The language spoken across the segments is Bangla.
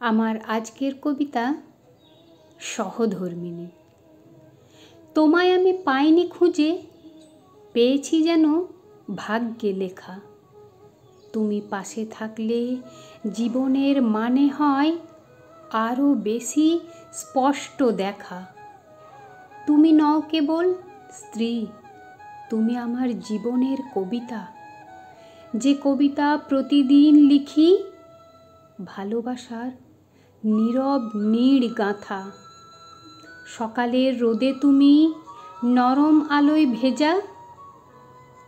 আমার আজকের কবিতা সহধর্মিণী। তোমায় আমি পাইনি খুঁজে, পেয়েছি যেন ভাগ্যে লেখা। তুমি পাশে থাকলে জীবনের মানে হয় আরও বেশি স্পষ্ট দেখা। তুমি নও কেবল স্ত্রী, তুমি আমার জীবনের কবিতা, যে কবিতা প্রতিদিন লিখি ভালোবাসার নীরব নীড় গাঁথা। সকালের রোদে তুমি নরম আলোয় ভেজা,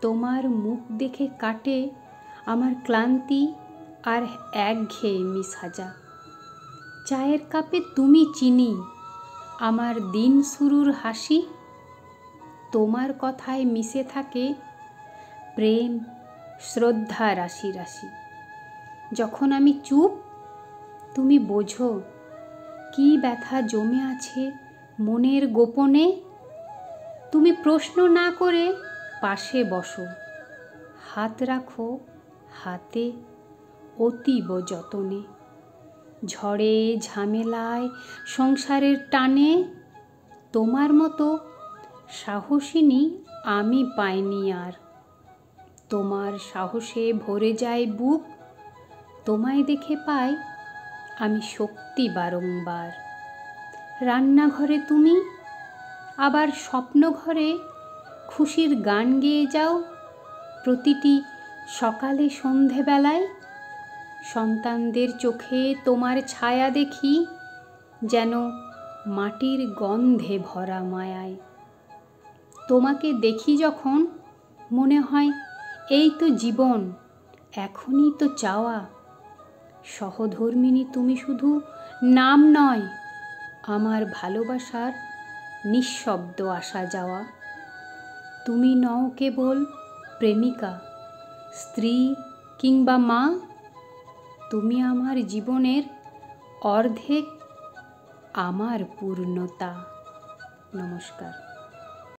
তোমার মুখ দেখে কাটে আমার ক্লান্তি আর একঘেয়েমি সাজা। চায়ের কাপে তুমি চিনি, আমার দিন শুরুর হাসি। তোমার কথায় মিশে থাকে প্রেম শ্রদ্ধা রাশি রাশি। যখন আমি চুপ, তুমি বোঝো কি ব্যথা জমে আছে মনের গোপনে। তুমি প্রশ্ন না করে পাশে বসো, হাত রাখো হাতে অতীব যতনে। ঝড়ে ঝামেলায় সংসারের টানে তোমার মতো সাহসিনী আমি পাইনি আর। তোমার সাহসে ভরে যায় বুক, তোমায় দেখে পাই আমি শক্তি বারংবার। রান্নাঘরে তুমি, আবার স্বপ্নঘরে খুশির গান গেয়ে যাও প্রতিটি সকালে সন্ধেবেলায়। সন্তানদের চোখে তোমার ছায়া দেখি যেন মাটির গন্ধে ভরা মায়ায়। তোমাকে দেখি যখন মনে হয় এই তো জীবন, এখনই তো চাওয়া। সহধর্মিণী তুমি শুধু নাম নয়, আমার ভালোবাসার নিঃশব্দ আসা যাওয়া। তুমি নও কেবল প্রেমিকা, স্ত্রী কিংবা মা, তুমি আমার জীবনের অর্ধেক, আমার পূর্ণতা। নমস্কার।